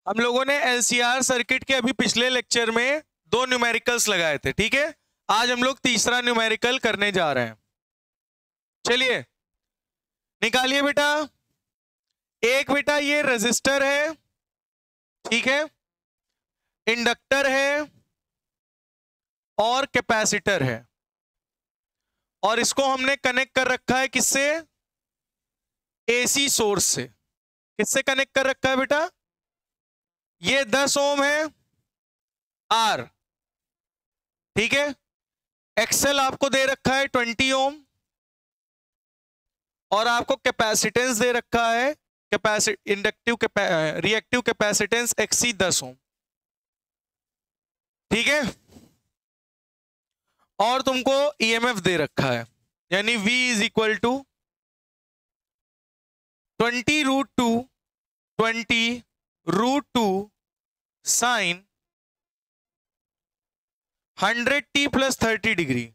हम लोगों ने एलसीआर सर्किट के अभी पिछले लेक्चर में 2 न्यूमेरिकल्स लगाए थे, ठीक है। आज हम लोग तीसरा न्यूमेरिकल करने जा रहे हैं। चलिए निकालिए बेटा। एक बेटा ये रेजिस्टर है, ठीक है, इंडक्टर है और कैपेसिटर है, और इसको हमने कनेक्ट कर रखा है किससे? एसी सोर्स से। किससे कनेक्ट कर रखा है बेटा? ये 10 ओम है आर, ठीक है। एक्सेल आपको दे रखा है 20 ओम और आपको कैपेसिटेंस दे रखा है रिएक्टिव कैपेसिटेंस एक्सी 10 ओम, ठीक है। और तुमको ईएमएफ दे रखा है, यानी V is equal to 20√2 sine 100t plus 30 degree,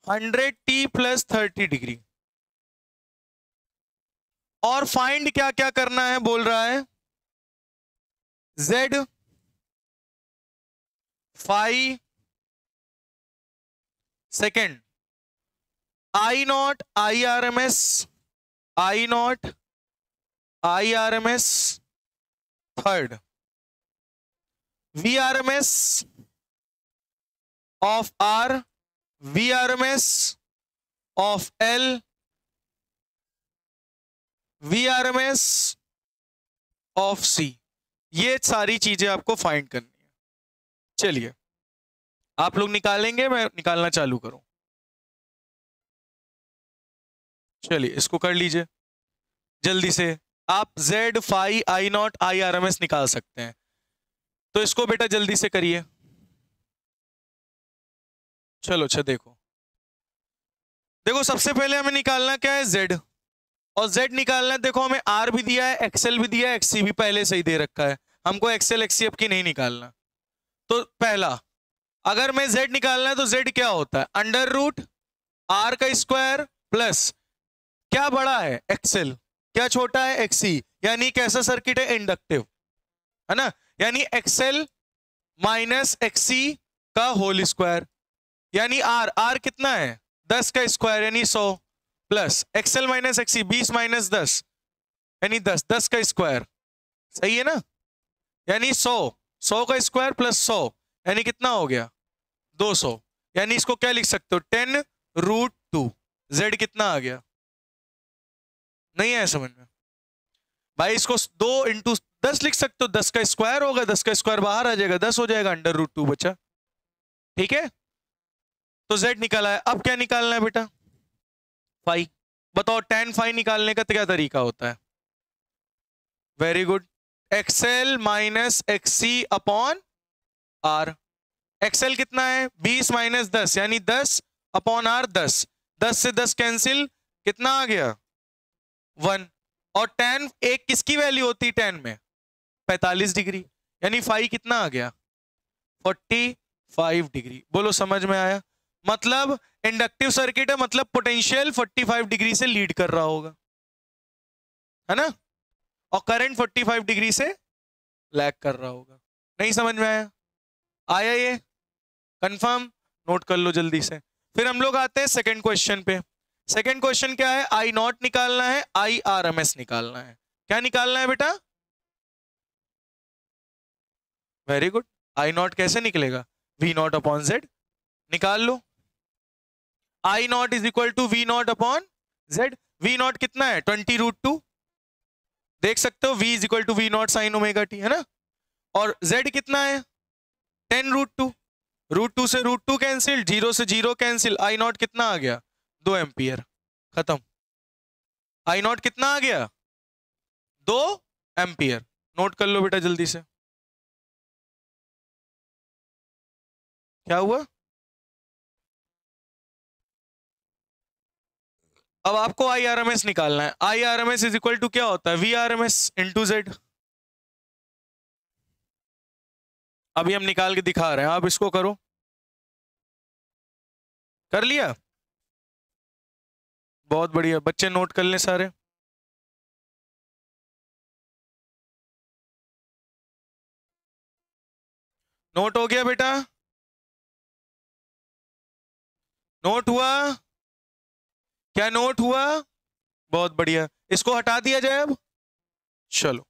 100t plus 30 degree. और फाइंड क्या क्या करना है बोल रहा है? Z phi, second I nought IRMS, I nought IRMS, third VRMS of R, VRMS of L, VRMS of C। ये सारी चीजें आपको फाइंड करनी है। चलिए आप लोग निकालेंगे, मैं निकालना चालू करूं। चलिए इसको कर लीजिए जल्दी से। आप Z phi I nought IRMS निकाल सकते हैं, तो इसको बेटा जल्दी से करिए। चलो अच्छा देखो सबसे पहले हमें निकालना क्या है? Z, और Z निकालना है। देखो हमें R भी दिया है, XL भी दिया है, XC भी पहले से ही दे रखा है, हमको XL XC अब की नहीं निकालना। तो पहला, अगर मैं Z निकालना है तो Z क्या होता है? अंडर रूट R का स्क्वायर प्लस क्या बड़ा है? XL, क्या छोटा है? XC। यानी कैसा सर्किट है? इंडक्टिव, है ना। यानी XL माइनस XC का होल स्क्वायर, यानी R कितना है? 10 का स्क्वायर यानी 100, plus XL minus XC 20 minus 10 यानी 10, 10 का स्क्वायर, सही है ना। यानी 100 का स्क्वायर प्लस 100 यानी कितना हो गया? 200। यानी इसको क्या लिख सकते हो? 10√2। Z कितना आ गया? नहीं है समझ में भाई? इसको 2 इंटू 10 लिख सकते हो, 10 का स्क्वायर होगा, 10 का स्क्वायर बाहर आ जाएगा, 10 हो जाएगा, अंडर रूट 2 बचा, ठीक है। तो Z निकाला है। अब क्या निकालना है बेटा? फाई। बताओ tan फाई निकालने का क्या तरीका होता है? Very good, XL minus XC upon R। XL कितना है? 20 माइनस 10 यानी 10 अपॉन R 10, 10 से 10 कैंसिल, कितना आ गया? 1। और tan एक किसकी वैल्यू होती है? tan में 45 डिग्री, यानी फाई कितना आ गया? 45 डिग्री। बोलो समझ में आया? मतलब इंडक्टिव सर्किट है, मतलब पोटेंशियल 45 डिग्री से लीड कर रहा होगा, है ना, और करंट 45 डिग्री से लैग कर रहा होगा। नहीं समझ में आया? आया ये? कंफर्म? नोट कर लो जल्दी से। फिर हम लोग आते हैं सेकंड क्वेश्चन पे। सेकंड क्वेश्चन क्या है? I नॉट निकालना है, IRMS निकालना है। क्या निकालना है बेटा? Very good. I नॉट कैसे निकलेगा? V naught upon Z। निकाल लो। I naught is equal to V naught upon Z। V naught कितना है? 20√2। देख सकते हो V is equal to V naught sine omega T, है ना। और Z कितना है? 10√2। √2 से √2 कैंसिल, 0 से 0 कैंसिल, I नॉट कितना आ गया? 2 एम्पियर। खत्म। I नॉट कितना आ गया? 2 एम्पियर। नोट कर लो बेटा जल्दी से। क्या हुआ? अब आपको IRMS निकालना है। IRMS इज इक्वल टू क्या होता है? VRMS into Z। अभी हम निकाल के दिखा रहे हैं, आप इसको करो। कर लिया? बहुत बढ़िया, बच्चे नोट कर लें सारे। नोट हो गया बेटा? नोट हुआ? क्या नोट हुआ? बहुत बढ़िया, इसको हटा दिया जाए अब। चलो,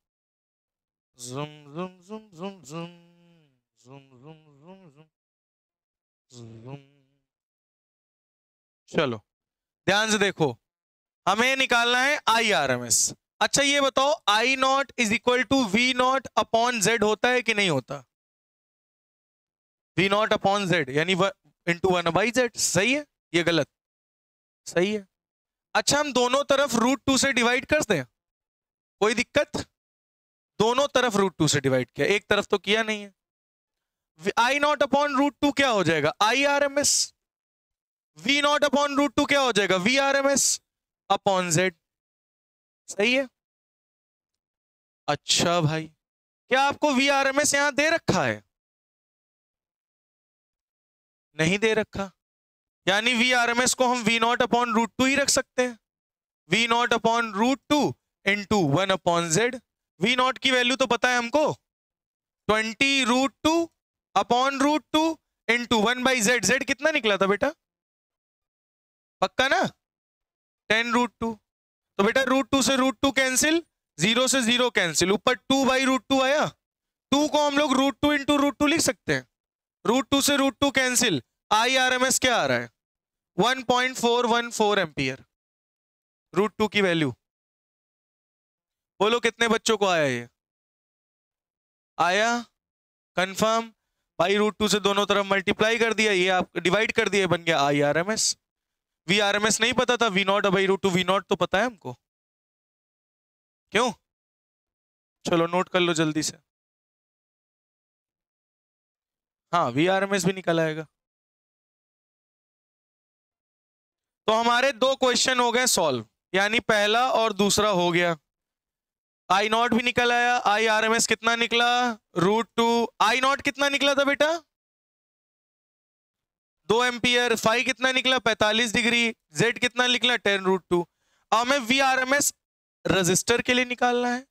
जुम जुम जुम जुम जुम जुम जुम जुम जुम जुम। चलो ध्यान से देखो, हमें निकालना है आई आर एम एस। अच्छा ये बताओ, I naught is equal to V naught upon Z होता है कि नहीं होता? वी नॉट अपॉन जेड यानी इंटू वन बाई जेड, सही है? ये गलत? सही है। अच्छा हम दोनों तरफ रूट टू से डिवाइड कर दें, कोई दिक्कत? दोनों तरफ रूट टू से डिवाइड किया, एक तरफ तो किया नहीं है। I naught upon root two क्या हो जाएगा? I R M S. V naught upon root two क्या हो जाएगा? V R M S upon Z. सही है? अच्छा भाई, क्या आपको वी आर एम एस यहां दे रखा है? नहीं दे रखा, यानी वी आर एम एस को हम V naught upon root two ही रख सकते हैं। V naught upon root two into one upon Z. V naught की वैल्यू तो पता है हमको, 20 root two upon root two into one by Z. Z कितना निकला था बेटा? पक्का ना? 10 रूट टू। तो बेटा रूट टू से रूट टू कैंसिल, जीरो से जीरो कैंसिल, ऊपर 2 बाई रूट टू आया। 2 को हम लोग root two into root two लिख सकते हैं। रूट टू से root two cancel, I R M S क्या आ रहा है? 1.414 एम्पियर, रूट टू की वैल्यू। बोलो कितने बच्चों को आया? ये आया? कंफर्म? भाई रूट टू से दोनों तरफ मल्टीप्लाई कर दिया, ये आप डिवाइड कर दिया, बन गया I R M S. V R M S नहीं पता था, V naught by root two. V naught तो पता है हमको, क्यों? चलो नोट कर लो जल्दी से। हाँ वी आर एम एस भी निकल आएगा। तो हमारे दो क्वेश्चन हो गए सॉल्व, यानी पहला और दूसरा हो गया। आई नॉट भी निकल आया, आई आर एम एस कितना निकला? Root two. आई नॉट कितना निकला था बेटा? 2 एम्पियर। फाई कितना निकला? 45 डिग्री। जेड कितना निकला? 10 रूट टू। अब हमें V R M S resistor के लिए निकालना है,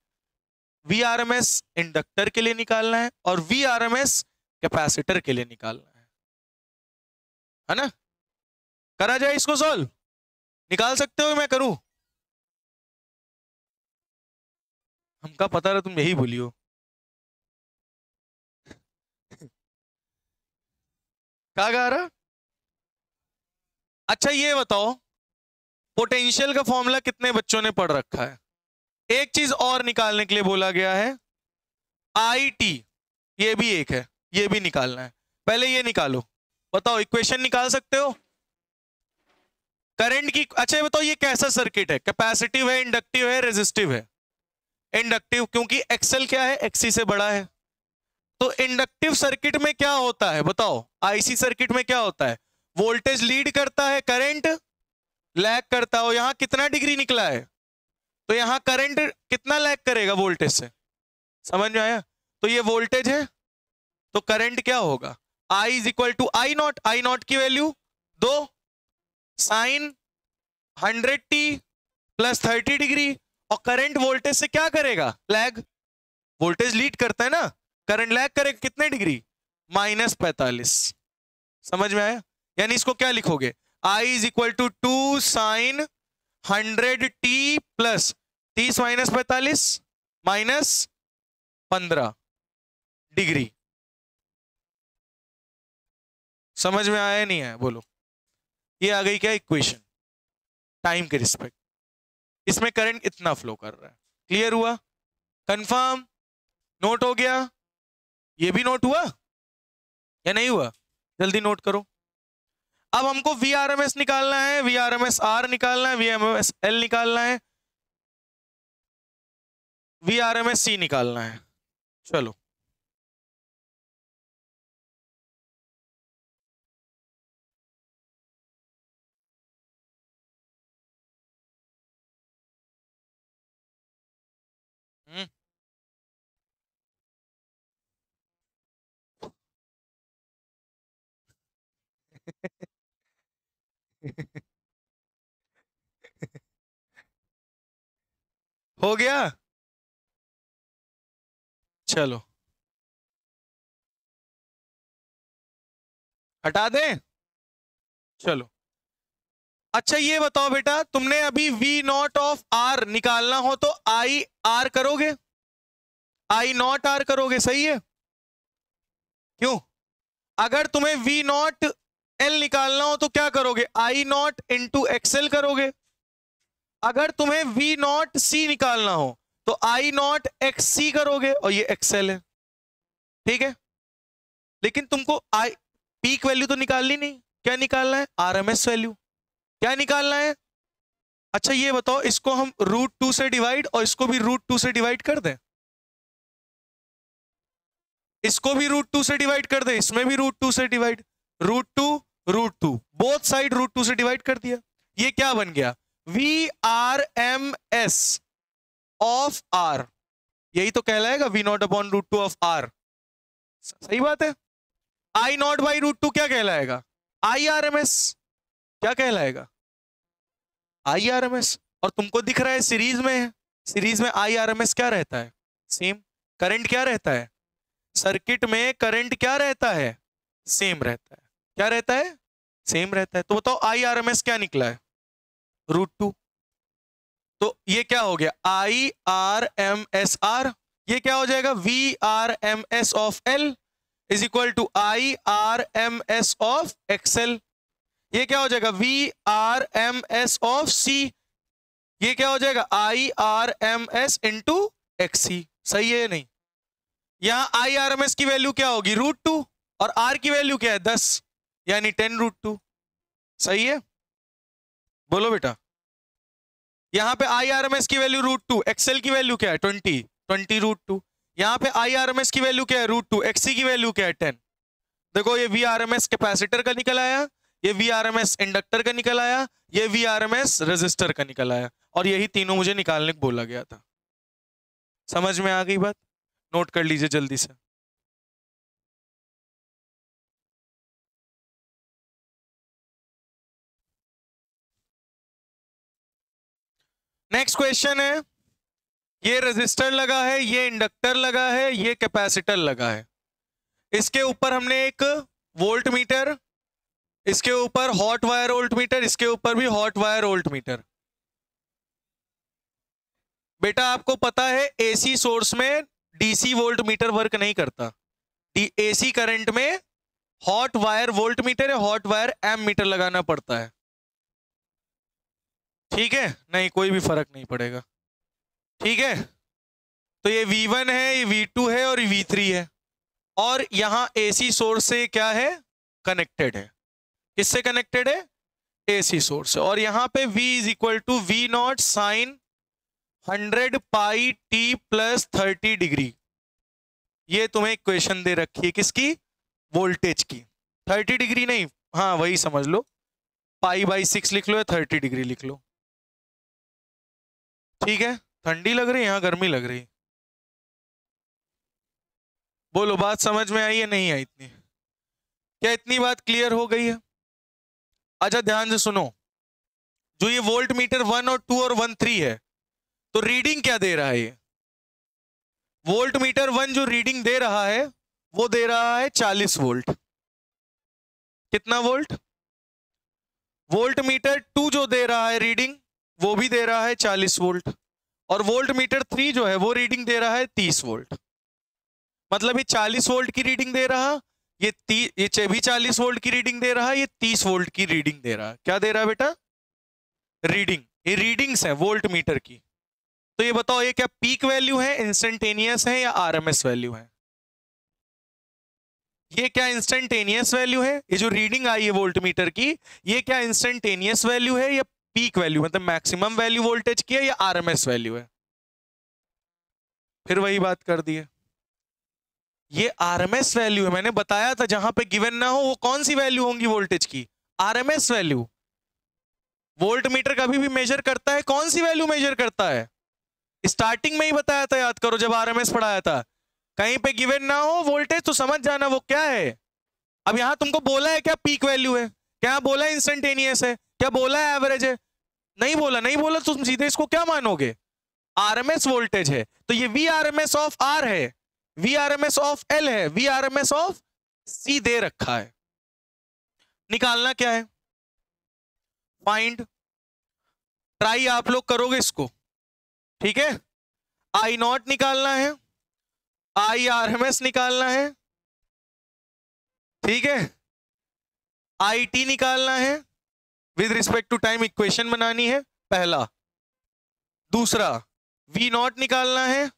V R M S inductor के लिए निकालना है, और V R M S capacitor के लिए निकालना है ना? करा जाए इसको सॉल्व? निकाल सकते हो? मैं करूं? हमका पता रहा तुम यही बोलियो। क्या गा रहा? अच्छा ये बताओ, पोटेंशियल का फॉर्मूला कितने बच्चों ने पढ़ रखा है? एक चीज और निकालने के लिए बोला गया है, आई टी। ये भी एक है, ये भी निकालना है। पहले ये निकालो, बताओ इक्वेशन निकाल सकते हो करंट की? अच्छा ये बताओ, ये कैसा सर्किट है? कैपेसिटिव है, इंडक्टिव है, रेजिस्टिव है? इंडक्टिव, क्योंकि एक्सएल क्या है? एक्सी से बड़ा है। तो इंडक्टिव सर्किट में क्या होता है बताओ? आईसी सर्किट में क्या होता है? वोल्टेज लीड करता है, करंट लैग करता हो। यहां कितना डिग्री निकला है, तो यहां करंट कितना लैग करेगा वोल्टेज से? समझ में आया? तो ये वोल्टेज है, तो करंट क्या होगा? I is equal to I naught. I naught की value 2 sine 100t plus 30 degree. और करंट वोल्टेज से क्या करेगा? लैग। वोल्टेज लीड करता है ना, करंट लैग करेगा कितने डिग्री? -45। समझ में आया? यानी इसको क्या लिखोगे? I is equal to 2 sine 100t plus 30 minus 45 minus 15 degree. समझ में आया नहीं है? बोलो। ये आ गई क्या इक्वेशन, टाइम के रिस्पेक्ट। इसमें करंट इतना फ्लो कर रहा है। क्लियर हुआ? कंफर्म? नोट हो गया? ये भी नोट हुआ या नहीं हुआ? जल्दी नोट करो। अब हमको वी आर एम एस निकालना है, V R M S R निकालना है, V R M S L निकालना है, V R M S C निकालना है। चलो हो गया? चलो हटा दें? चलो अच्छा ये बताओ बेटा, तुमने अभी V नॉट ऑफ R निकालना हो तो I R करोगे, I नॉट R करोगे, सही है? क्यों? अगर तुम्हें V नॉट L निकालना हो तो क्या करोगे, I नॉट इंटू XL करोगे। अगर तुम्हें V नॉट C निकालना हो तो I नॉट XC करोगे, और ये XL है, ठीक है? लेकिन तुमको पीक वैल्यू तो निकालनी नहीं, क्या निकालना है, RMS वैल्यू। क्या निकालना है? अच्छा ये बताओ, इसको हम √2 से डिवाइड और इसको भी √2 से डिवाइड कर दें, इसको भी √2 से डिवाइड कर दें, इसमें भी √2 से डिवाइड, √2 बोथ साइड √2 से डिवाइड कर दिया। ये क्या बन गया, VRMS ऑफ R, यही तो कहलाएगा V naught upon √2 of R, सही बात है। I नॉट बाई √2 क्या कहलाएगा, IRMS, क्या कहलाएगा, IRMS। और तुमको दिख रहा है सीरीज में है, सीरीज में IRMS क्या रहता है, सेम। करंट क्या रहता है, सर्किट में करंट क्या रहता है, सेम रहता है। क्या रहता है, सेम रहता है। तो बताओ IRMS क्या निकला है, √2। तो ये क्या हो गया, IRMSR, ये क्या हो जाएगा, VRMS of L is equal to IRMS of XL। ये क्या हो जाएगा, VRMS ऑफ C, ये क्या हो जाएगा, IRMS इंटू XC। सही है या नहीं? यहां IRMS की वैल्यू क्या होगी, √2, और R की वैल्यू क्या है, 10, यानी 10√2। सही है, बोलो बेटा। यहां पे IRMS की वैल्यू √2, XL की वैल्यू क्या है, 20 √2। यहां पे IRMS की वैल्यू क्या है, √2, XC की वैल्यू क्या है, 10। देखो ये VRMS कैपेसिटर का निकल आया, ये VRMS इंडक्टर का निकल आया, ये VRMS रेजिस्टर का निकल आया, और यही तीनों मुझे निकालने को बोला गया था। समझ में आ गई बात? नोट कर लीजिए जल्दी से। नेक्स्ट क्वेश्चन है, ये रेजिस्टर लगा है, ये इंडक्टर लगा है, ये कैपेसिटर लगा है, इसके ऊपर हमने एक वोल्ट मीटर, इसके ऊपर हॉट वायर वोल्ट मीटर, इसके ऊपर भी हॉट वायर वोल्ट मीटर। बेटा आपको पता है AC सोर्स में DC वोल्ट मीटर वर्क नहीं करता, AC करंट में हॉट वायर वोल्ट मीटर या हॉट वायर एम मीटर लगाना पड़ता है, ठीक है? नहीं कोई भी फर्क नहीं पड़ेगा, ठीक है? तो ये V1 है, ये V2 है और ये V3 है, और यहां AC सोर्स से क्या है, कनेक्टेड है। किससे कनेक्टेड है, AC सोर्स से। और यहां पे V is equal to V naught sine 100 pi t plus 30 degree. ये तुम्हें इक्वेशन दे रखी है, किसकी, वोल्टेज की। 30 डिग्री नहीं, हाँ वही समझ लो, π/6 लिख लो या 30 डिग्री लिख लो, ठीक है? ठंडी लग रही है, यहां गर्मी लग रही। बोलो बात समझ में आई है नहीं आई इतनी? क्या इतनी बात क्लियर हो गई है? अच्छा ध्यान से सुनो, जो ये वोल्ट मीटर 1 और 2 और 1 3 है, तो रीडिंग क्या दे रहा है, ये वोल्ट मीटर 1 जो रीडिंग दे रहा है वो दे रहा है 40 वोल्ट। कितना वोल्ट? वोल्ट मीटर 2 जो दे रहा है रीडिंग वो भी दे रहा है 40 वोल्ट, और वोल्ट मीटर 3 जो है वो रीडिंग दे रहा है 30 वोल्ट। मतलब ये 40 वोल्ट की रीडिंग दे रहा, ये भी 40 वोल्ट की रीडिंग दे रहा है, ये 30 वोल्ट की रीडिंग दे रहा है। क्या दे रहा है बेटा? रीडिंग। ये रीडिंग्स है वोल्ट मीटर की। तो ये बताओ ये क्या पीक वैल्यू है, इंस्टेंटेनियस है या आरएमएस वैल्यू है? ये क्या इंस्टेंटेनियस वैल्यू है? ये जो रीडिंग आई है वोल्ट मीटर की, ये क्या इंस्टेंटेनियस वैल्यू है या पीक वैल्यू, मतलब मैक्सिमम वैल्यू वोल्टेज की है या आरएमएस वैल्यू है? फिर वही बात कर दी है, ये आरएमएस वैल्यू है। मैंने बताया था जहां पे गिवन ना हो वो कौन सी वैल्यू होंगी वोल्टेज की, आरएमएस वैल्यू। वोल्ट मीटर कभी भी मेजर करता है, कौन सी वैल्यू मेजर करता है? स्टार्टिंग में ही बताया था, याद करो जब आरएमएस पढ़ाया था। कहीं पे गिवन ना हो वोल्टेज तो समझ जाना वो क्या है। अब यहां तुमको बोला है क्या पीक वैल्यू है, क्या बोला है इंस्टेंटेनियस है, क्या बोला है एवरेज है? नहीं बोला, नहीं बोला तो तुम सीधे इसको क्या मानोगे, आरएमएस वोल्टेज है। तो ये वी आरएमएस ऑफ आर है, वी आरएमएस ऑफ एल है, वी आरएमएस ऑफ सी दे रखा है। निकालना क्या है? फाइंड, ट्राई आप लोग करोगे इसको, ठीक है। आई नॉट निकालना है, आई आर एम एस निकालना है, ठीक है। आई टी निकालना है, with respect to time equation बनानी है, पहला। दूसरा वी नॉट निकालना है,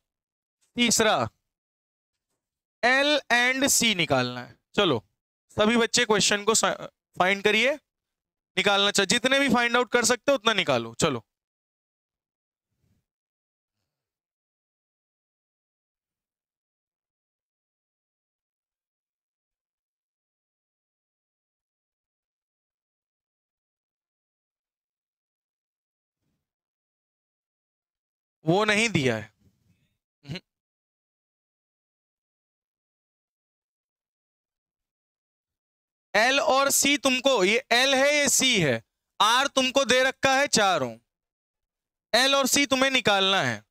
तीसरा एल एंड सी निकालना है। चलो सभी बच्चे क्वेश्चन को फाइंड करिए, निकालना चाहिए, जितने भी फाइंड आउट कर सकते हो उतना निकालो। चलो वो नहीं दिया है। एल और सी तुमको, ये एल है ये सी है, आर तुमको दे रखा है 4 ओम, एल और सी तुम्हें निकालना है।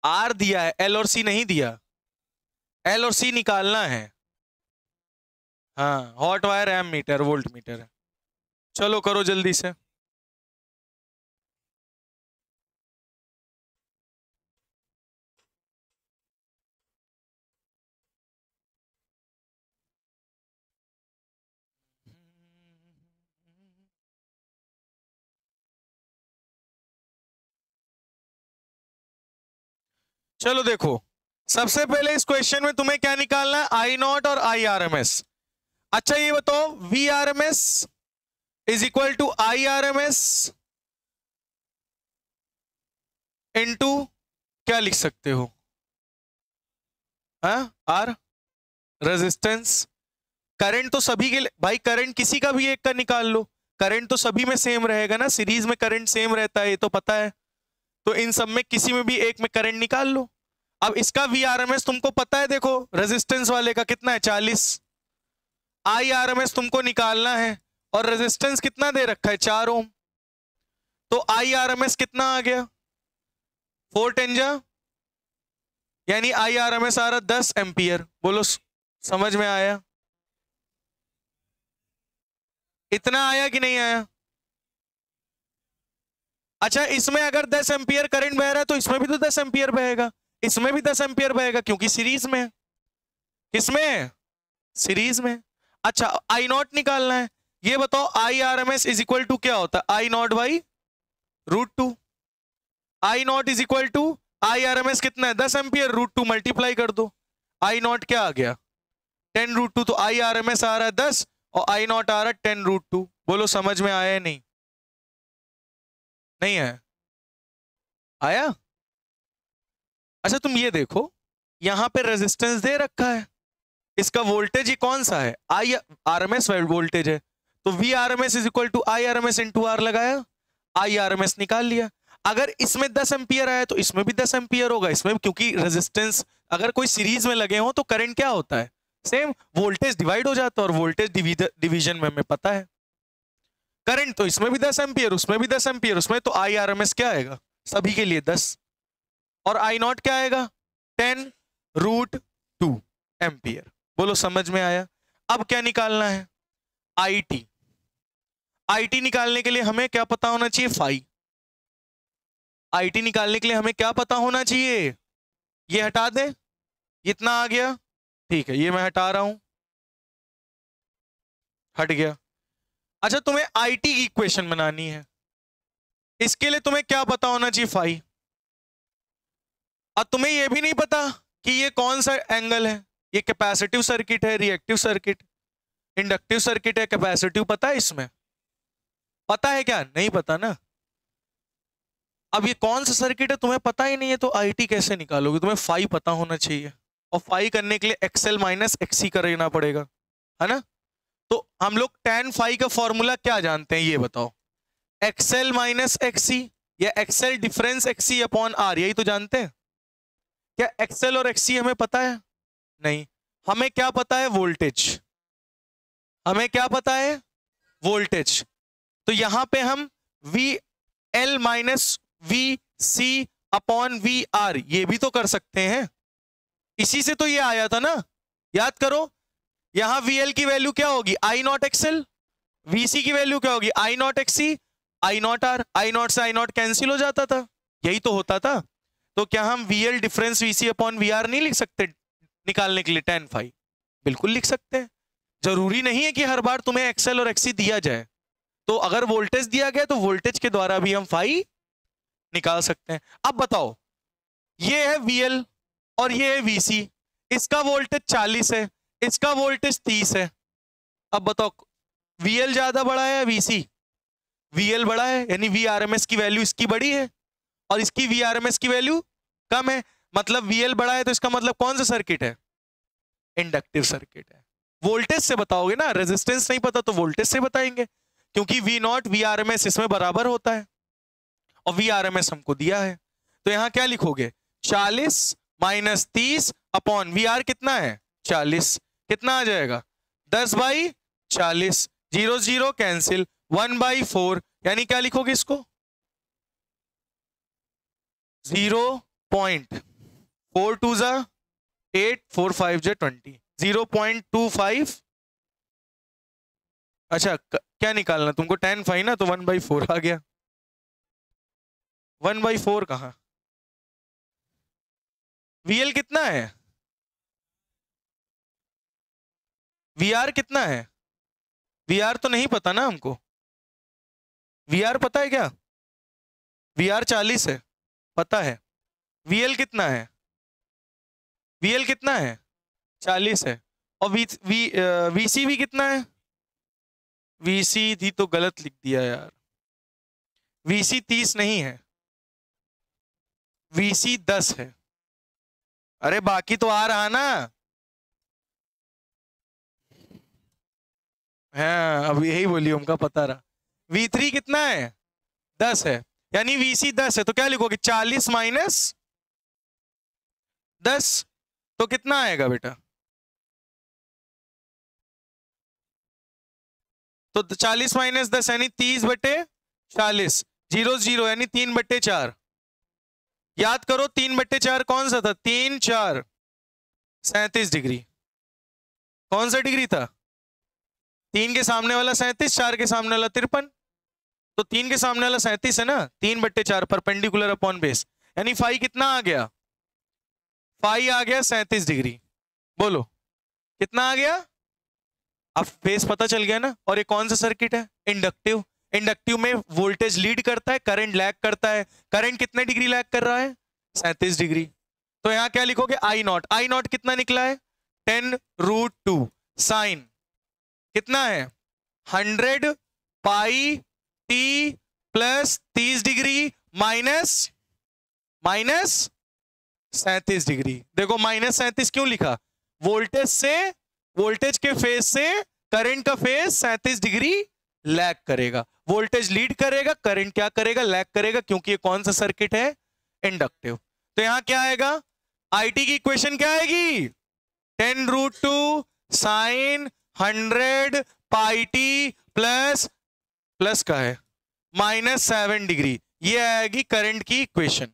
आर दिया है, एल और सी नहीं दिया, एल और सी निकालना है। हाँ, hot wire ammeter voltmeter है। चलो करो जल्दी से। चलो देखो, सबसे पहले इस क्वेश्चन में तुम्हें क्या निकालना है? आई नॉट और आई आर एम एस। अच्छा ये बताओ, V R M S is equal to I R M S into क्या लिख सकते हो? Are resistance. करंट तो सभी के लिए भाई, करंट किसी का भी एक का निकाल लो, करंट तो सभी में सेम रहेगा ना, सीरीज में करंट सेम रहता है, ये तो पता है। तो इन सब में किसी में भी एक में करंट निकाल लो। अब इसका वी आर एम एस तुमको पता है, देखो रेजिस्टेंस वाले का कितना है 40, आई आर एम एस तुमको निकालना है, और रेजिस्टेंस कितना दे रखा है 4 ओम, तो आई आर एम एस कितना आ गया 4 10 जा, यानी आई आर एम एस आ रहा 10 एम्पियर। बोलो समझ में आया? इतना आया कि नहीं आया? अच्छा इसमें अगर 10 एम्पियर करंट बह रहा है तो इसमें भी तो 10 एम्पियर बहेगा, इसमें भी 10 एम्पियर बहेगा, क्योंकि सीरीज में है। किसमें? सीरीज में। अच्छा आई नॉट निकालना है, ये बताओ I R M S is equal to क्या होता है? I naught by √2। I naught is equal to I R M S कितना है 10 एम्पियर, √2 मल्टीप्लाई कर दो, आई नॉट क्या आ गया 10√2, तो आई आर एम एस आ रहा है 10 और आई नॉट आ रहा है 10√2। बोलो समझ में आया या नहीं? नहीं है? आया? अच्छा तुम ये देखो, यहां पे रेजिस्टेंस दे रखा है, इसका वोल्टेज ही कौन सा है? I R M S voltage है, तो V R M S is equal to I R M S into R लगाया, आई आर एम एस निकाल लिया। अगर इसमें 10 एम्पियर आया तो इसमें भी 10 एम्पियर होगा, इसमें क्योंकि रेजिस्टेंस अगर कोई सीरीज में लगे हो तो करंट क्या होता है? सेम, वोल्टेज डिवाइड हो जाता है, और वोल्टेज डिवीजन में हमें पता है। करंट तो इसमें भी 10 एम्पियर, उसमें भी 10 एम्पियर, उसमें तो आई आर एम एस क्या आएगा सभी के लिए 10, और आई नॉट क्या आएगा 10√2 एम्पियर। बोलो समझ में आया? अब क्या निकालना है? I T. आई टी निकालने के लिए हमें क्या पता होना चाहिए? फाई। आई टी निकालने के लिए हमें क्या पता होना चाहिए? ये हटा दें, इतना आ गया, ठीक है, ये मैं हटा रहा हूं, हट गया। अच्छा तुम्हें आई टी की इक्वेशन बनानी है, इसके लिए तुम्हें क्या पता होना चाहिए? फाई। अब तुम्हें यह भी नहीं पता कि ये कौन सा एंगल है, ये कैपेसिटिव सर्किट है, रिएक्टिव सर्किट, इंडक्टिव सर्किट है, कैपेसिटिव पता है इसमें? पता है क्या? नहीं पता ना। अब ये कौन सा सर्किट है तुम्हें पता ही नहीं है, तो आईटी कैसे निकालोगे? तुम्हें फाई पता होना चाहिए, और फाई करने के लिए एक्सएल माइनस एक्सी करना पड़ेगा, है ना। तो हम लोग tan फाई का फॉर्मूला क्या जानते हैं ये बताओ? एक्सएल माइनस एक्सी या X L difference X C upon R, यही तो जानते हैं। क्या एक्सएल और एक्सी हमें पता है? नहीं। हमें क्या पता है? वोल्टेज। हमें क्या पता है? वोल्टेज। तो यहां पे हम V L minus V C upon V R ये भी तो कर सकते हैं, इसी से तो ये आया था ना, याद करो। यहां VL की वैल्यू क्या होगी, I नॉट XL, VC की वैल्यू क्या होगी, I not XC, I not R, I not से I नॉट कैंसिल हो जाता था, यही तो होता था। तो क्या हम VL difference VC upon VR नहीं लिख सकते निकालने के लिए tan phi? बिल्कुल लिख सकते हैं। जरूरी नहीं है कि हर बार तुम्हें XL और XC दिया जाए, तो अगर वोल्टेज दिया गया तो वोल्टेज के द्वारा भी हम फाई निकाल सकते हैं। अब बताओ, ये है VL और ये है VC, इसका वोल्टेज 40 है, इसका वोल्टेज 30 है। अब बताओ VL ज्यादा बड़ा है या VC? VL बड़ा है, यानी VRMS की वैल्यू इसकी बड़ी है और इसकी VRMS की वैल्यू कम है। मतलब VL बड़ा है तो इसका मतलब कौन सा सर्किट है, इंडक्टिव सर्किट है। वोल्टेज से बताओगे ना, रेजिस्टेंस नहीं पता तो वोल्टेज से बताएंगे, क्योंकि V नॉट VRMS इसमें बराबर होता है और VRMS हमको दिया है। तो यहां क्या लिखोगे, 40 माइनस 30 अपॉन VR कितना है 40, कितना आ जाएगा 10/40, 0 0 कैंसिल, 1/4, यानी क्या लिखोगे इसको 0.42 जा 8, 4 5 जा 20, 0.25। अच्छा क्या निकालना तुमको, tan phi ना, तो 1/4 आ गया। 1/4 कहां, VL कितना है, VR कितना है, VR तो नहीं पता ना हमको, VR पता है क्या, VR 40 है, पता है। VL कितना है, VL कितना है 40 है, और VC भी कितना है, VC थी तो गलत लिख दिया यार, VC 30 नहीं है, VC 10 है। अरे बाकी तो आ रहा ना, हाँ अब यही वॉल्यूम का पता रहा। V3 कितना है 10 है, यानी VC 10 है, तो क्या लिखोगे 40 माइनस 10, तो कितना आएगा बेटा, तो 40 माइनस 10 यानी 30/40, 0 0 यानी 3/4। याद करो 3/4 कौन सा था, 3 4 37 डिग्री, कौन सा डिग्री था, 3 के सामने वाला 37, 4 के सामने वाला 53, तो 3 के सामने वाला 37 है ना, 3/4 परपेंडिकुलर अपॉन बेस, यानी फाई कितना आ गया, फाई आ गया 37 डिग्री। बोलो कितना आ गया, अब फेस पता चल गया ना। और ये कौन सा सर्किट है, इंडक्टिव। इंडक्टिव में वोल्टेज लीड करता है, करंट लैग करता है। करंट कितने डिग्री लैग कर रहा है 37 डिग्री। तो यहां क्या लिखोगे I नॉट, I नॉट कितना निकला है 10√2, साइन कितना है 100 pi t plus 30 degree minus 37 degree. देखो -37 क्यों लिखा, वोल्टेज से, वोल्टेज के फेज से करंट का फेज 37 डिग्री लैग करेगा, वोल्टेज लीड करेगा, करंट क्या करेगा, लैग करेगा, क्योंकि ये कौन सा सर्किट है, इंडक्टिव। तो यहां क्या आएगा, IT की इक्वेशन क्या आएगी 10√2 साइन 100 पाई t प्लस का है -7 डिग्री, ये आएगी करंट की इक्वेशन।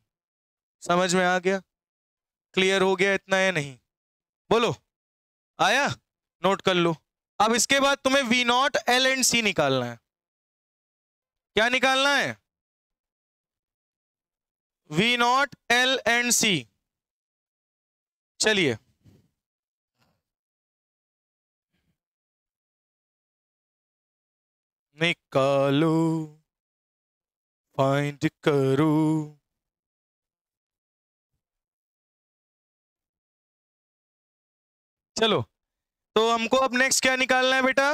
समझ में आ गया, क्लियर हो गया इतना या नहीं, बोलो आया, नोट कर लो। अब इसके बाद तुम्हें V not L and C निकालना है। क्या निकालना है, V not L and C। चलिए निकालो, फाइंड करो। चलो तो हमको अब नेक्स्ट क्या निकालना है बेटा,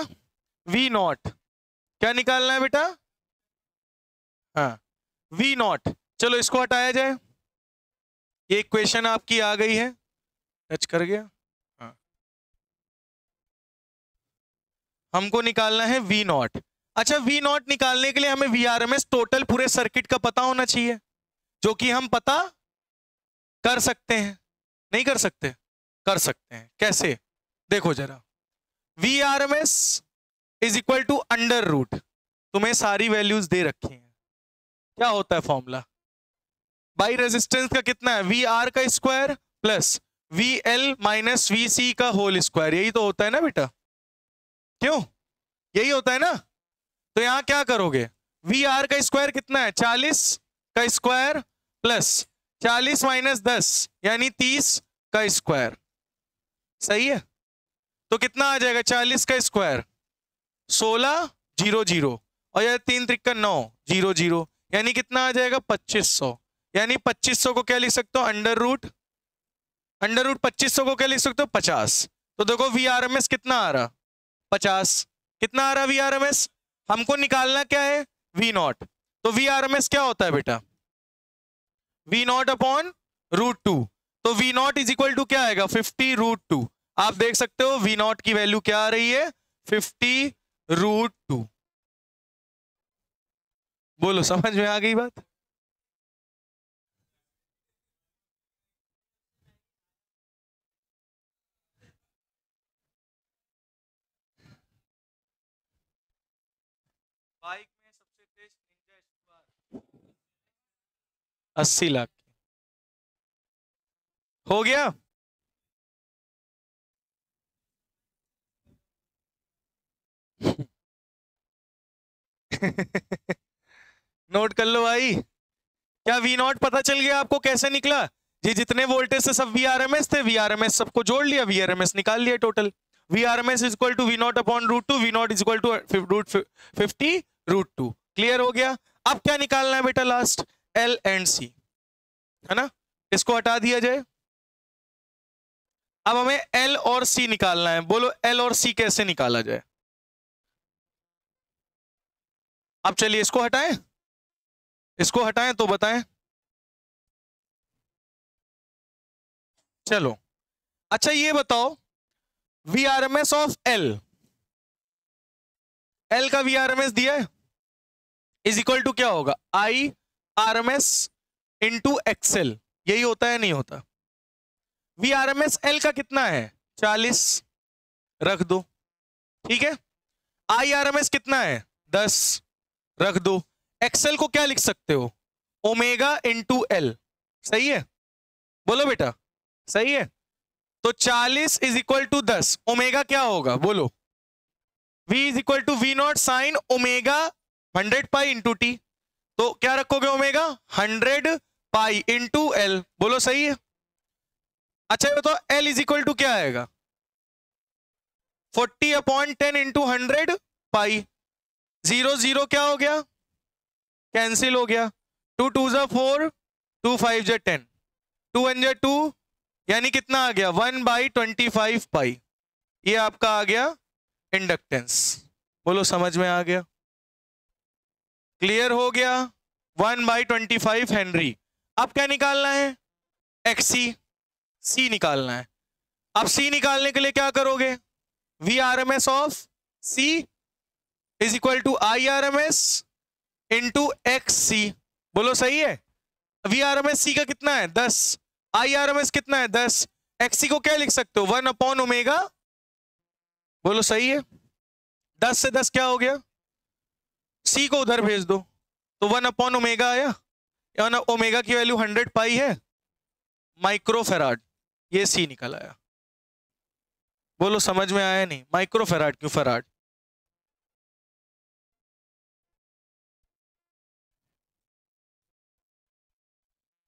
V नॉट। क्या निकालना है बेटा, हाँ V नॉट। चलो इसको हटाया जाए, ये इक्वेशन आपकी आ गई है, टच कर गया, हाँ हमको निकालना है V नॉट। अच्छा V नॉट निकालने के लिए हमें VRMS टोटल पूरे सर्किट का पता होना चाहिए, जो कि हम पता कर सकते हैं, नहीं कर सकते, कर सकते हैं। कैसे, देखो जरा, VRMS इज इक्वल टू √, तुम्हें सारी वैल्यूज दे रखी हैं। क्या होता है फॉर्मूला, बाई रेजिस्टेंस का कितना है, VR का square plus V L minus V C का होल स्क्वायर, यही तो होता है ना बेटा, क्यों, यही होता है ना। तो यहां क्या करोगे, वी आर का स्क्वायर कितना है 40 का स्क्वायर प्लस 40 माइनस 10 यानी 30 का स्क्वायर, सही है। तो कितना आ जाएगा 40 का स्क्वायर 16 0 0 और यह 3 त्रिक 9 0 0 यानी कितना आ जाएगा 2500। यानी 2500 को क्या लिख सकते हो अंडर रूट 2500 को क्या लिख सकते हो 50। तो देखो वी आर एम एस कितना आ रहा 50, कितना आ रहा वी आर एम एस, हमको निकालना क्या है वी नॉट। तो वी आर एम एस क्या होता है बेटा वी नॉट अपॉन रूट 2। तो V naught is equal to क्या आएगा 50 रूट 2। आप देख सकते हो वी नॉट की वैल्यू क्या आ रही है 50 रूट 2। बोलो समझ में आ गई बात। बाइक में सबसे तेज निंजा स्टूअर 80 लाख हो गया। नोट कर लो भाई, क्या वी नॉट पता चल गया आपको कैसे निकला। ये जितने वोल्टेज से सब वी आर एम एस थे, वी आर एम एस सबको जोड़ लिया, वी आर एम एस निकाल लिया total. V R M S is equal to V naught upon root 2, V naught is equal to root 50 root 2। Clear हो गया। अब क्या निकालना है बेटा लास्ट एल एंड सी, है ना, इसको हटा दिया जाए। अब हमें एल और सी निकालना है। बोलो एल और सी कैसे निकाला जाए। अब चलिए इसको हटाएं, इसको हटाएं तो बताएं। चलो अच्छा ये बताओ V R M S of L, L का वी आर एम एस दिया है इज इक्वल टू क्या होगा I R M S into X L, यही होता है नहीं होता। V R M S L का कितना है 40 रख दो, ठीक है। आई आर एम एस कितना है 10 रख दो। एक्सएल को क्या लिख सकते हो ओमेगा इंटू एल, सही है, बोलो बेटा सही है। तो 40 इज इक्वल टू 10, ओमेगा क्या होगा बोलो v is equal to V naught sine omega 100 pi into T. तो क्या रखोगे ओमेगा 100 पाई इंटू एल, बोलो सही है। अच्छा ये बताओ एल इज इक्वल टू क्या आएगा 40 अपॉन 10 इंटू 100 पाई, 0 0 क्या हो गया कैंसिल हो गया, 2 2 जा 4 2 5 जा 10 2 1 जा 2 यानी कितना आ गया 1/25 पाई, ये आपका आ गया इंडक्टेंस। बोलो समझ में आ गया, क्लियर हो गया 1/25 हेनरी। अब क्या निकालना है एक्सी, सी निकालना है। अब सी निकालने के लिए क्या करोगे V R M S of C is equal to I R M S into X C, बोलो सही है। V R M S C का कितना है 10, आई आर एम एस कितना है 10, एक्स सी को क्या लिख सकते हो 1 अपॉन ओमेगा, बोलो सही है। 10 से 10 क्या हो गया सी को उधर भेज दो तो 1 अपॉन ओमेगा आया, ओमेगा की वैल्यू 100 पाई है माइक्रोफेराड, ये सी निकल आया। बोलो समझ में आया नहीं, माइक्रोफेराड क्यों फेराड।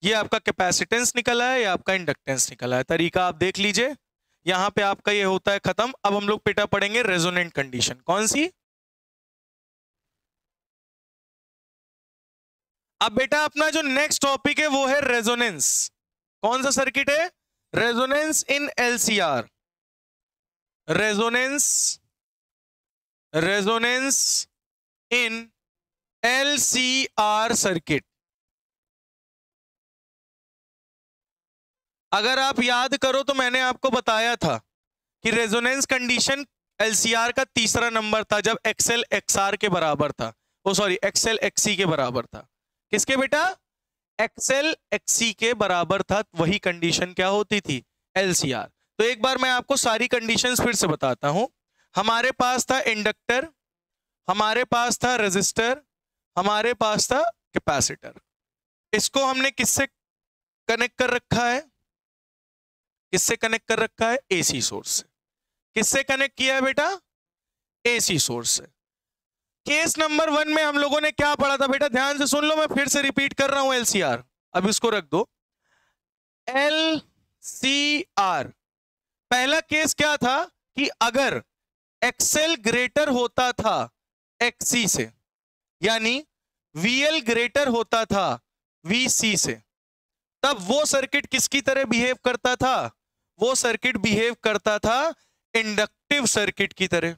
ये आपका कैपेसिटेंस निकला है, ये आपका इंडक्टेंस निकला है। तरीका आप देख लीजिए, यहां पे आपका ये होता है खत्म। अब हम लोग बेटा पढ़ेंगे रेजोनेंट कंडीशन, कौन सी। अब बेटा अपना जो नेक्स्ट टॉपिक है वो है रेजोनेंस। कौन सा सर्किट है resonance in LCR, resonance, resonance in LCR circuit. अगर आप याद करो तो मैंने आपको बताया था कि रेजोनेंस कंडीशन एलसीआर का तीसरा नंबर था जब एक्सएल एक्सआर के बराबर था, ओ सॉरी एक्सएल एक्सी के बराबर था। किसके बेटा एक्सएल एक्सी के बराबर था, वही कंडीशन क्या होती थी एलसीआर। तो एक बार मैं आपको सारी कंडीशंस फिर से बताता हूं। हमारे पास था इंडक्टर, हमारे पास था रेजिस्टर, हमारे पास था कैपेसिटर। इसको हमने किससे कनेक्ट कर रखा है किससे कनेक्ट कर रखा है? एसी सोर्स से। किससे कनेक्ट किया है बेटा? एसी सोर्स से। केस नंबर 1 में हम लोगों ने क्या पढ़ा था बेटा? ध्यान से सुन लो, मैं फिर से रिपीट कर रहा हूं एलसीआर। अब इसको रख दो। एलसीआर पहला केस क्या था कि अगर एक्सएल ग्रेटर होता था एक्सी से, यानी वीएल ग्रेटर होता था वीसी से, तब वो सर्किट किसकी तरह बिहेव करता था? वो सर्किट बिहेव करता था इंडक्टिव सर्किट की तरह।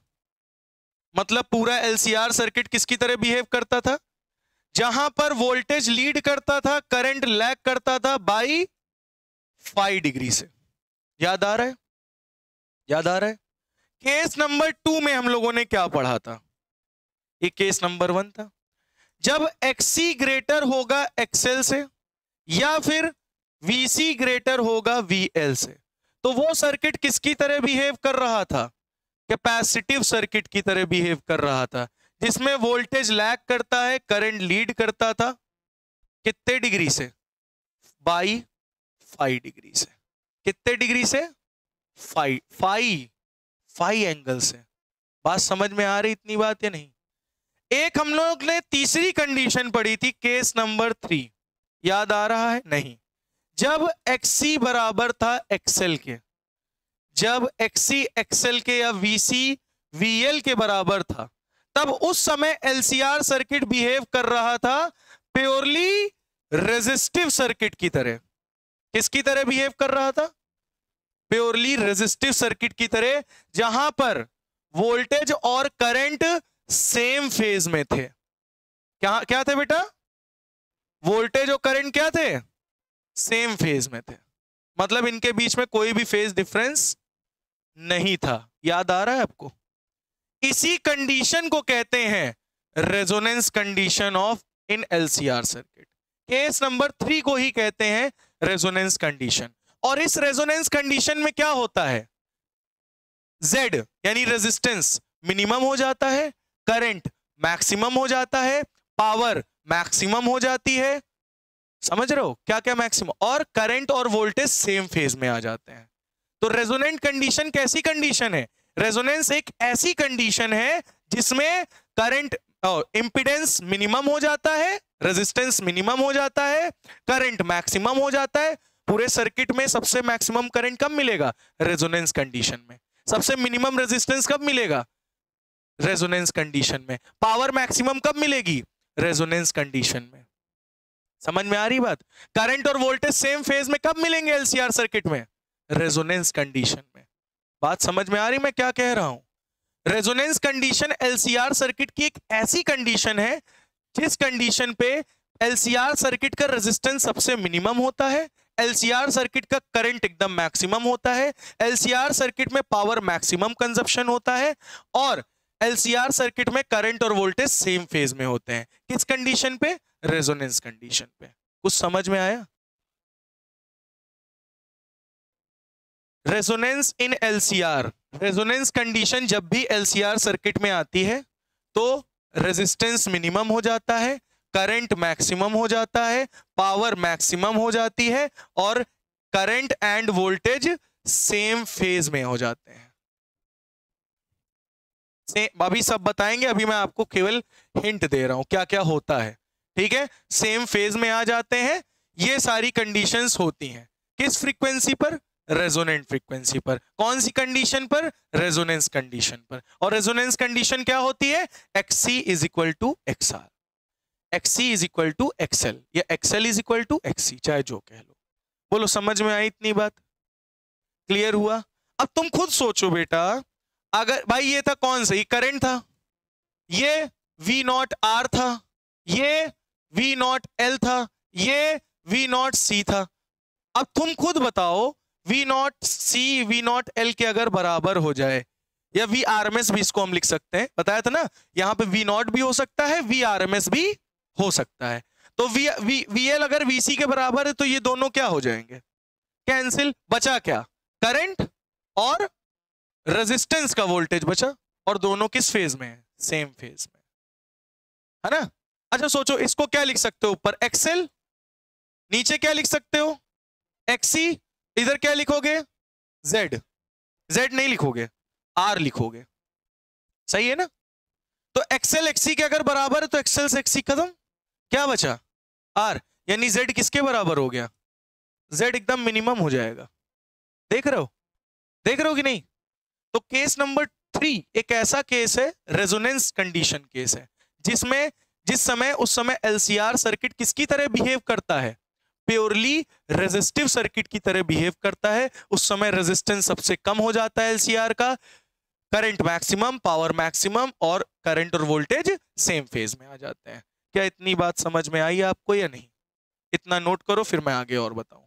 मतलब पूरा एलसीआर सर्किट किसकी तरह बिहेव करता था? जहां पर वोल्टेज लीड करता था, करंट लैग करता था बाई 5 डिग्री से। याद आ रहा है? याद आ रहा है? केस नंबर 2 में हम लोगों ने क्या पढ़ा था? ये केस नंबर 1 था। जब एक्सी ग्रेटर होगा एक्सएल से या फिर वीसी ग्रेटर होगा वीएल से, तो वो सर्किट किसकी तरह बिहेव कर रहा था? कैपेसिटिव सर्किट की तरह बिहेव कर रहा था, जिसमें वोल्टेज लैग करता है, करंट लीड करता था कितने डिग्री से? बाई 5 डिग्री से। कितने डिग्री से? 5 एंगल से। बात समझ में आ रही इतनी बात या नहीं? एक हम लोग ने तीसरी कंडीशन पढ़ी थी, केस नंबर 3। याद आ रहा है? नहीं। जब एक्सी बराबर था एक्सएल के, जब एक्सी एक्सएल के या वीसी वीएल के बराबर था, तब उस समय एलसीआर सर्किट बिहेव कर रहा था प्योरली रेजिस्टिव सर्किट की तरह। किसकी तरह बिहेव कर रहा था? प्योरली रेजिस्टिव सर्किट की तरह, जहां पर वोल्टेज और करंट सेम फेज में थे। क्या थे बेटा? वोल्टेज और करंट क्या थे? सेम फेज में थे। मतलब इनके बीच में कोई भी फेज डिफरेंस नहीं था। याद आ रहा है आपको? इसी कंडीशन को कहते हैं resonance condition of in LCR circuit. Case number 3 को ही कहते हैं रेजोनेंस कंडीशन। और इस रेजोनेंस कंडीशन में क्या होता है? Z यानी रेजिस्टेंस मिनिमम हो जाता है, करंट मैक्सिमम हो जाता है, पावर मैक्सिमम हो जाती है। समझ रहे हो क्या क्या मैक्सिमम? और करंट और वोल्टेज सेम फेज में आ जाते हैं। तो रेजोनेंट कंडीशन कैसी कंडीशन है? रेजोनेंस एक ऐसी कंडीशन है जिसमें करंट इंपीडेंस मिनिमम हो जाता है, रेजिस्टेंस मिनिमम हो जाता है, करंट मैक्सिमम हो जाता है। पूरे सर्किट में सबसे मैक्सिमम करंट कब मिलेगा? रेजोनेंस कंडीशन में। सबसे मिनिमम रेजिस्टेंस कब मिलेगा? रेजोनेंस कंडीशन में। पावर मैक्सिमम कब मिलेगी? रेजोनेंस कंडीशन में। समझ में आ रही बात? करंट और वोल्टेज सेम फेज में कब मिलेंगे एलसीआर सर्किट में? रेजोनेंस कंडीशन में। बात समझ में आ रही मैं क्या कह रहा हूं? रेजोनेंस कंडीशन एलसीआर सर्किट की एक ऐसी कंडीशन है जिस कंडीशन पे एलसीआर सर्किट का रेजिस्टेंस सबसे मिनिमम होता है, एलसीआर सर्किट का करंट एकदम मैक्सिमम होता है, एलसीआर सर्किट में पावर मैक्सिमम कंजप्शन होता है, और एलसीआर सर्किट में करंट और वोल्टेज सेम फेज में होते हैं। किस कंडीशन पे? रेजोनेंस कंडीशन पे। कुछ समझ में आया? Resonance in LCR. Resonance condition जब भी एलसीआर सर्किट में आती है तो रेजिस्टेंस मिनिमम हो जाता है, करंट मैक्सिमम हो जाता है, पावर मैक्सिमम हो जाती है, और current end voltage same phase में हो जाते हैं। अभी सब बताएंगे, अभी मैं आपको केवल हिंट दे रहा हूं क्या क्या होता है। ठीक है? सेम फेज में आ जाते हैं। ये सारी कंडीशंस होती हैं किस फ्रीक्वेंसी पर? रेजोनेंट फ्रीक्वेंसी पर। कौन सी कंडीशन पर? रेजोनेंस कंडीशन पर। और रेजोनेंस कंडीशन क्या होती है? XC is equal to XR, XC is equal to XL, या XL is equal to XC, चाहे जो कह लो। बोलो समझ में आई इतनी बात? क्लियर हुआ? अब तुम खुद सोचो बेटा, अगर भाई ये था कौन सा? ये करंट था, ये V0R था, ये V0L था, ये V0C था। अब तुम खुद बताओ, V0C V0L के अगर बराबर हो जाए, या VRMS भी इसको हम लिख सकते हैं, बताया था ना, यहां पे V0 भी हो सकता है, VRMS भी हो सकता है। तो VL अगर VC के बराबर है तो ये दोनों क्या हो जाएंगे? कैंसिल। बचा क्या? करंट और रेजिस्टेंस का वोल्टेज बचा, और दोनों किस फेज में है? सेम फेज में, है ना? अच्छा सोचो, इसको क्या लिख सकते हो? ऊपर XL, नीचे क्या लिख सकते हो? XC, इधर क्या लिखोगे? जेड, जेड नहीं लिखोगे, आर लिखोगे, सही है ना? तो एक्सएल एक्सी के अगर बराबर है तो एक्सएल से एक्सी खत्म, क्या बचा? आर, यानी जेड किसके बराबर हो गया? जेड एकदम मिनिमम हो जाएगा। देख रहे हो, देख रहे हो कि नहीं? तो केस नंबर 3 एक ऐसा केस है, रेजोनेंस कंडीशन केस है, जिसमें जिस समय उस समय एलसीआर सर्किट किसकी तरह बिहेव करता है? प्योरली रेजिस्टिव सर्किट की तरह बिहेव करता है। उस समय रेजिस्टेंस सबसे कम हो जाता है एलसीआर का, करंट मैक्सिमम, पावर मैक्सिमम, और करंट और वोल्टेज सेम फेज में आ जाते हैं। क्या इतनी बात समझ में आई आपको या नहीं? इतना नोट करो, फिर मैं आगे और बताऊं।